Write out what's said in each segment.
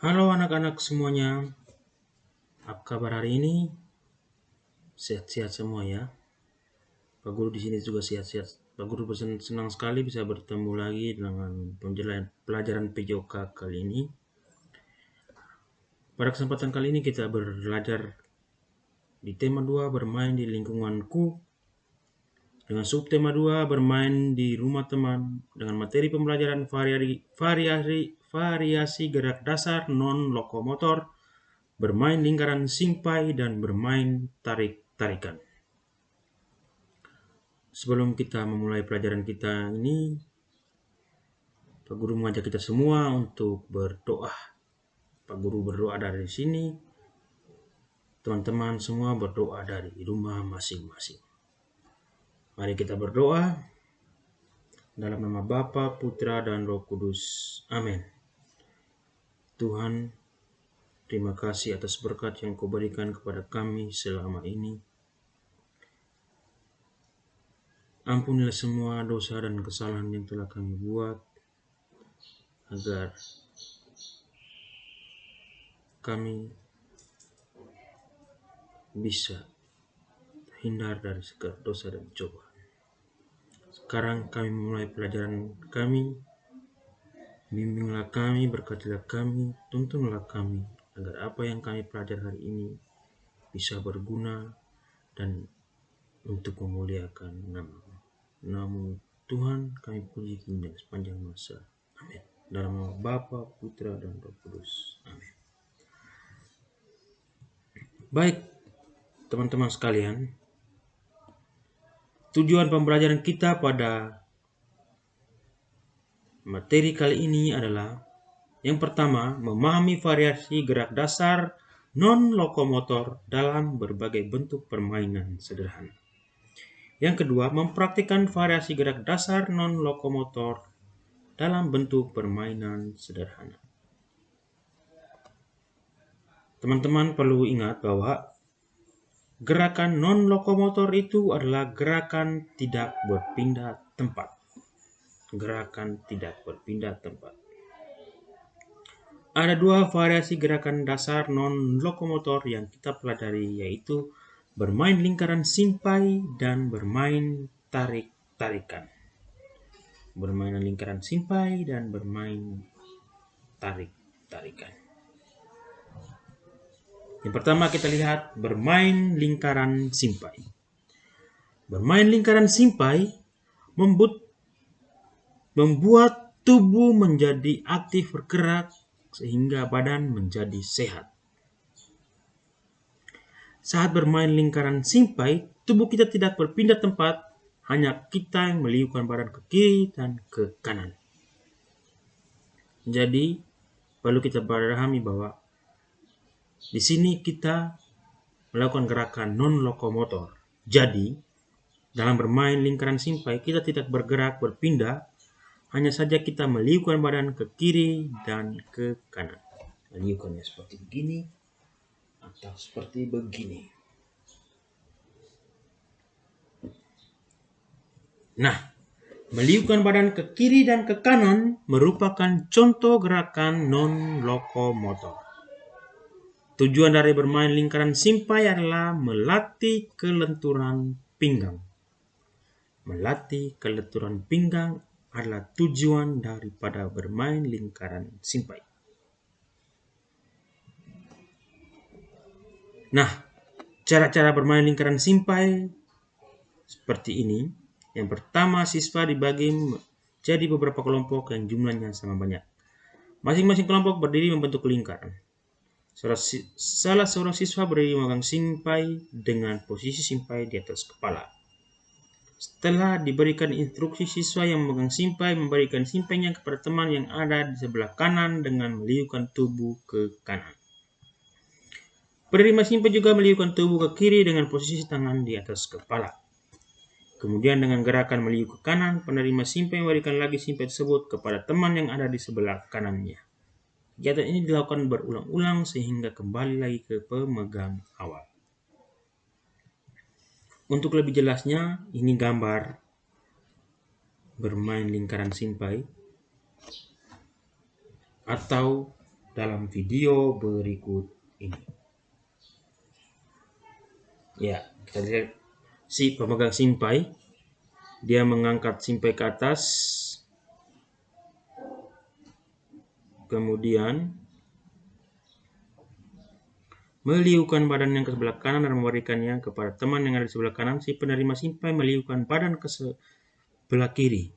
Halo anak-anak semuanya, apa kabar hari ini? Sehat-sehat semua ya. Pak Guru di sini juga sehat-sehat. Pak Guru senang sekali bisa bertemu lagi dengan pelajaran PJOK kali ini. Pada kesempatan kali ini kita belajar di tema 2 bermain di lingkunganku, dengan subtema 2 bermain di rumah teman, dengan materi pembelajaran variasi gerak dasar non-lokomotor, bermain lingkaran simpai, dan bermain tarik-tarikan. Sebelum kita memulai pelajaran kita ini, Pak Guru mengajak kita semua untuk berdoa. Pak Guru berdoa dari sini, teman-teman semua berdoa dari rumah masing-masing. Mari kita berdoa dalam nama Bapa, Putra, dan Roh Kudus. Amin. Tuhan, terima kasih atas berkat yang Kau berikan kepada kami selama ini. Ampunilah semua dosa dan kesalahan yang telah kami buat, agar kami bisa hindar dari segala dosa dan cobaan. Sekarang kami memulai pelajaran kami. Bimbinglah kami, berkatilah kami, tuntunlah kami, agar apa yang kami pelajari hari ini bisa berguna dan untuk memuliakan nama-Mu. Nama Tuhan kami puji hingga sepanjang masa. Amin. Dalam nama Bapa, Putra, dan Roh Kudus. Amin. Baik, teman-teman sekalian. Tujuan pembelajaran kita pada materi kali ini adalah yang pertama, memahami variasi gerak dasar non-lokomotor dalam berbagai bentuk permainan sederhana. Yang kedua, mempraktikkan variasi gerak dasar non-lokomotor dalam bentuk permainan sederhana. Teman-teman perlu ingat bahwa gerakan non-lokomotor itu adalah gerakan tidak berpindah tempat. Gerakan tidak berpindah tempat. Ada dua variasi gerakan dasar non-lokomotor yang kita pelajari, yaitu bermain lingkaran simpai dan bermain tarik-tarikan. Bermain lingkaran simpai dan bermain tarik-tarikan. Yang pertama kita lihat bermain lingkaran simpai. Bermain lingkaran simpai membuat tubuh menjadi aktif bergerak sehingga badan menjadi sehat. Saat bermain lingkaran simpai, tubuh kita tidak berpindah tempat, hanya kita yang meliukkan badan ke kiri dan ke kanan. Jadi, perlu kita pahami bahwa di sini kita melakukan gerakan non-lokomotor. Jadi, dalam bermain lingkaran simpai, kita tidak bergerak berpindah, hanya saja kita meliukkan badan ke kiri dan ke kanan. Meliukannya seperti begini atau seperti begini. Nah, meliukkan badan ke kiri dan ke kanan merupakan contoh gerakan non-lokomotor. Tujuan dari bermain lingkaran simpai adalah melatih kelenturan pinggang. Melatih kelenturan pinggang adalah tujuan daripada bermain lingkaran simpai. Nah, cara-cara bermain lingkaran simpai seperti ini. Yang pertama, siswa dibagi jadi beberapa kelompok yang jumlahnya sama banyak. Masing-masing kelompok berdiri membentuk lingkaran. Salah seorang siswa berdiri memegang simpai dengan posisi simpai di atas kepala. Setelah diberikan instruksi, siswa yang memegang simpai memberikan simpainya kepada teman yang ada di sebelah kanan dengan meliukkan tubuh ke kanan. Penerima simpai juga meliukkan tubuh ke kiri dengan posisi tangan di atas kepala. Kemudian dengan gerakan meliuk ke kanan, penerima simpai memberikan lagi simpai tersebut kepada teman yang ada di sebelah kanannya. Kegiatan ini dilakukan berulang-ulang sehingga kembali lagi ke pemegang awal. Untuk lebih jelasnya, ini gambar bermain lingkaran simpai atau dalam video berikut ini. Ya, kita lihat si pemegang simpai, dia mengangkat simpai ke atas, kemudian meliukan badan yang ke sebelah kanan dan memberikannya kepada teman yang ada di sebelah kanan. Si penerima simpai meliukan badan ke sebelah kiri.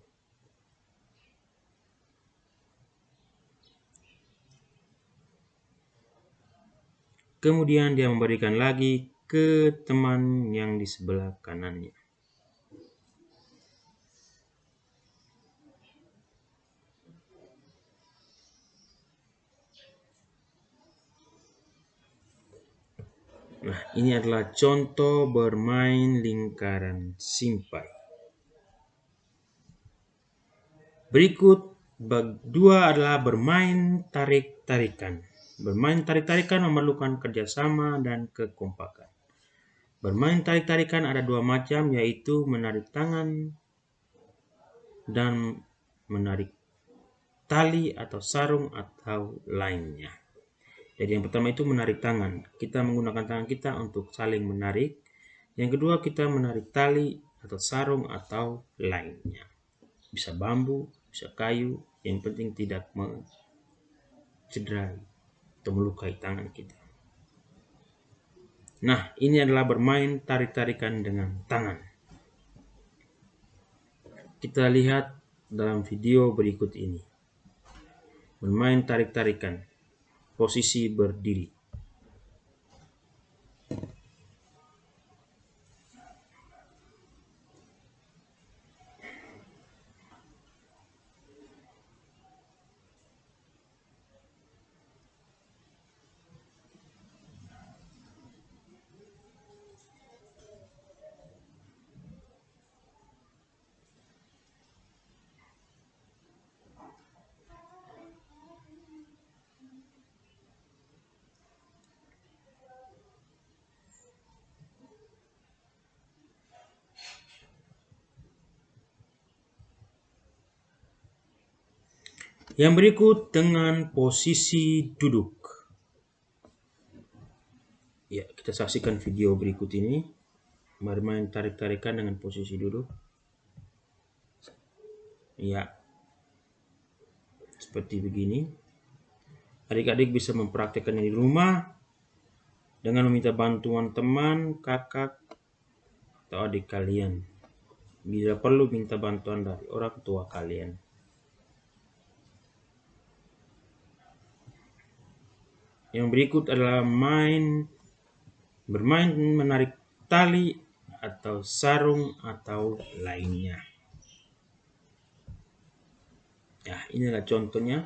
Kemudian dia memberikan lagi ke teman yang di sebelah kanannya. Nah, ini adalah contoh bermain lingkaran simpai. Berikut dua adalah bermain tarik-tarikan. Bermain tarik-tarikan memerlukan kerjasama dan kekompakan. Bermain tarik-tarikan ada dua macam, yaitu menarik tangan dan menarik tali atau sarung atau lainnya. Jadi yang pertama itu menarik tangan. Kita menggunakan tangan kita untuk saling menarik. Yang kedua kita menarik tali atau sarung atau lainnya. Bisa bambu, bisa kayu, yang penting tidak mencederai atau melukai tangan kita. Nah, ini adalah bermain tarik-tarikan dengan tangan. Kita lihat dalam video berikut ini. Bermain tarik-tarikan, posisi berdiri. Yang berikut dengan posisi duduk. Ya, kita saksikan video berikut ini. Bermain tarik-tarikan dengan posisi duduk. Ya, seperti begini. Adik-adik bisa mempraktikkannya di rumah dengan meminta bantuan teman, kakak, atau adik kalian. Bila perlu minta bantuan dari orang tua kalian. Yang berikut adalah bermain menarik tali atau sarung atau lainnya. Ya, inilah contohnya.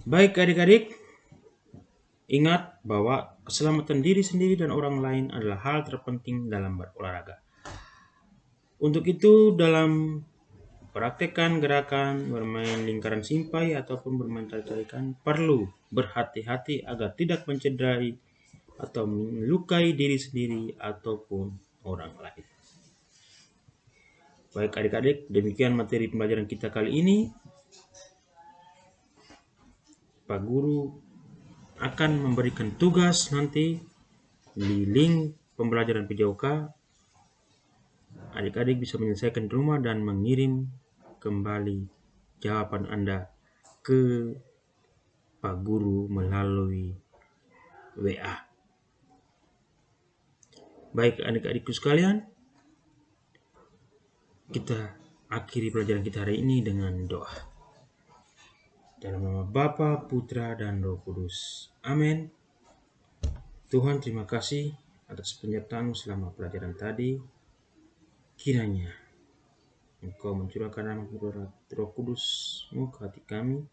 Baik adik-adik, ingat bahwa keselamatan diri sendiri dan orang lain adalah hal terpenting dalam berolahraga. Untuk itu, dalam praktekkan gerakan bermain lingkaran simpai ataupun bermain tarik-tarikan, perlu berhati-hati agar tidak mencederai atau melukai diri sendiri ataupun orang lain. Baik adik-adik, demikian materi pembelajaran kita kali ini. Pak Guru akan memberikan tugas nanti di link pembelajaran PJOK. Adik-adik bisa menyelesaikan di rumah dan mengirim kembali jawaban Anda ke Pak Guru melalui WA. Baik adik-adikku sekalian, kita akhiri pelajaran kita hari ini dengan doa. Dalam nama Bapa, Putra, dan Roh Kudus. Amin. Tuhan, terima kasih atas penyertaan-Mu selama pelajaran tadi. Kiranya Engkau mencurahkan Roh Kudus-Mu ke hati kami,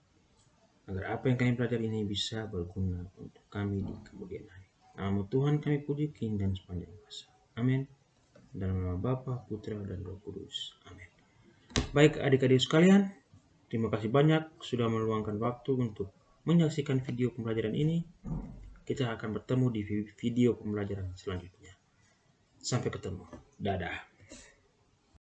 agar apa yang kami pelajari ini bisa berguna untuk kami di kemudian hari. Nama Tuhan kami puji kini dan sepanjang masa. Amin. Dalam nama Bapa, Putra, dan Roh Kudus. Amin. Baik adik-adik sekalian, terima kasih banyak sudah meluangkan waktu untuk menyaksikan video pembelajaran ini. Kita akan bertemu di video pembelajaran selanjutnya. Sampai ketemu. Dadah.